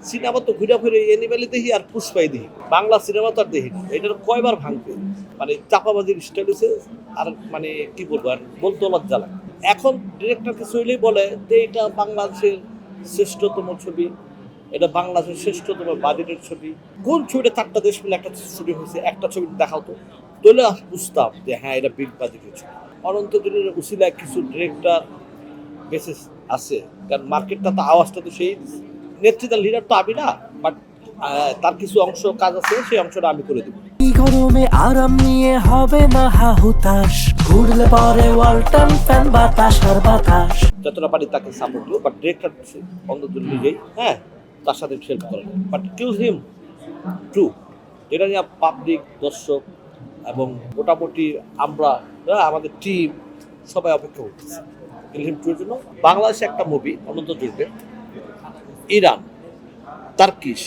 Cinema তো ঘুরে ফিরে এনিমেলি দেখি আর পুষ্পাই দেখি, বাংলা সিনেমা তো আর দেখি না। এটার কয়বার ভাঙবে, মানে চাপাবাজির স্টাইল হচ্ছে। আর মানে কি বলবো, আর বলতে লজ্জা লাগে। এখন ডিরেক্টর কিছু হইলেই বলে যে এটা বাংলাদেশের শ্রেষ্ঠতম ছবি, এটা বাংলাদেশের শ্রেষ্ঠতম বাজেটের ছবি। কোন ছবিটা 4টা দেশ মিলে একটা শুটিং হয়েছে, একটা ছবি দেখাও তো, তাহলে বুঝতাম যে হ্যাঁ এটা বিগ বাজেটের ছবি। অনন্ত জলিলের উসিলায় কিছু ডিরেক্টর বেসিস আছে, কারণ মার্কেটটা তো আওয়াজটা তো সেই নেতৃত্বের লিডার তো আমি না, বাট তার কিছু অংশ কাজ আছে, সেই অংশটা আমি করে দেবো। গরমে আরাম নিয়ে হবে না হাহুতাশ, ঘুরলে পরে ওয়ালটন ফ্যান বাতাস আর বাতাস। যতটা পারি তাকে সাপোর্ট দেবো, বাট ডিরেক্টর অন্তত নিজেই হ্যাঁ তার সাথে হেল্প করেন, বাট কিল হিম ট্রু। এটা নিয়ে পাবলিক, দর্শক এবং মোটামুটি আমরা আমাদের টিম সবাই অপেক্ষা করতেছি কিল হিম ট্রুর জন্য। বাংলাদেশে একটা মুভি অনন্ত জুড়বে, ইরান, তার্কিশ,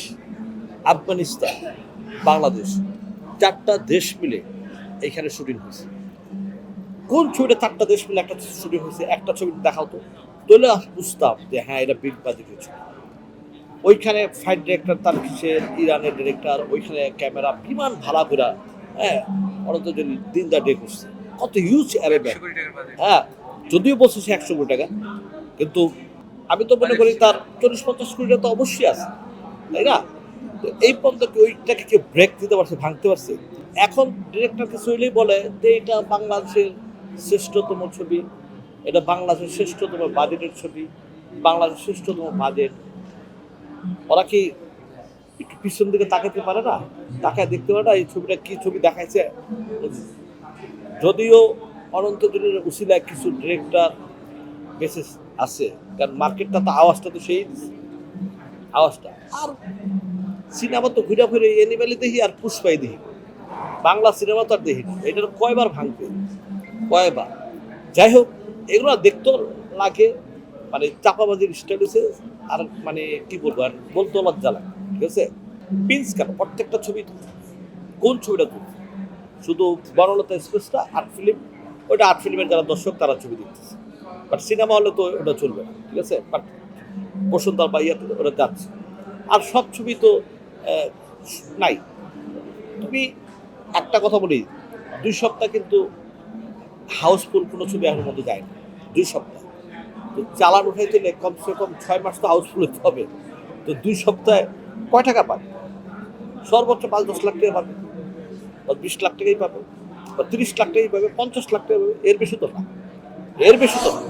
আফগানিস্তান, বাংলাদেশ, 4টা দেশ মিলে এইখানে শুটিং হয়েছে। কোন ছবিটা 4টা দেশ মিলে একটা শুটিং হয়েছে, একটা ছবি দেখাও তো, তাহলে বুঝতাম যে হ্যাঁ এটা বিগ বাজেটের ছবি। ওইখানে ফাইট ডিরেক্টর তার্কিশের, ইরানের ডিরেক্টর, ওইখানে ক্যামেরা, বিমান ভাড়া করে হ্যাঁ অনন্ত দিন দা ডে করছে। কত হিউজ অ্যারেঞ্জমেন্ট। হ্যাঁ, যদিও বলছে সে 100 কোটি টাকা, কিন্তু আমি তো মনে করি তার 40-50 কোটি টাকা তো অবশ্যই আছে, তাই না? তো এই পর্যন্ত ওইটাকে কেউ ব্রেক দিতে পারছে, ভাঙতে পারছে? এখন ডিরেক্টর কিছু হইলেই বলে যে এটা বাংলাদেশের শ্রেষ্ঠতম ছবি, এটা বাংলাদেশের শ্রেষ্ঠতম বাজেটের ছবি, বাংলাদেশের শ্রেষ্ঠতম বাজেট। ওরা কি একটু পিছন দিকে তাকাতে পারে না? তাকায় দেখতে পারে না এই ছবিটা কি ছবি দেখাইছে? যদিও অনন্ত জলিলের উসিলায় কিছু ডিরেক্টর বেসিস আছে, কারণ মার্কেটটা তো আওয়াজটা তো সেই আওয়াজটা। আর সিনেমা তো ঘুরে ফিরে এনিমেলি দেখি আর পুষ্পাই দেখি, বাংলা সিনেমা তো আর দেখি না। এটার কয়বার ভাঙবে, কয়বার। যাই হোক, এগুলো দেখতেও লাগে, মানে চাপাবাজির স্টাইল হচ্ছে। আর মানে কি বলবো, আর বলতে লজ্জা লাগে। ঠিক আছে, পিন্স কেন প্রত্যেকটা ছবি, কোন ছবিটা তুলছে? শুধু বনলতা এক্সপ্রেসটা আর্ট ফিল্ম, ওইটা আর্ট ফিল্মের যারা দর্শক তারা ছবি দেখতেছে, বাট সিনেমা হলে তো ওটা চলবে না। ঠিক আছে, বাট বসুন্ধরা বা ইয়াতে ওটা যাচ্ছে। আর সব ছবি তো নাই। তুমি একটা কথা বলি, 2 সপ্তাহ কিন্তু হাউসফুল কোনো ছবি এখন মধ্যে যায় না। 2 সপ্তাহ তো চালান উঠাইতে হলে কমসে কম 6 মাস তো হাউসফুল হতে হবে। তো 2 সপ্তাহে কয় টাকা পাবে? সর্বোচ্চ 5-10 লাখ টাকা পাবে, বা 20 লাখ টাকাই পাবে, বা 30 লাখ টাকাই পাবে, 50 লাখ টাকা পাবে। এর বেশি তো না, এর বেশি তো না।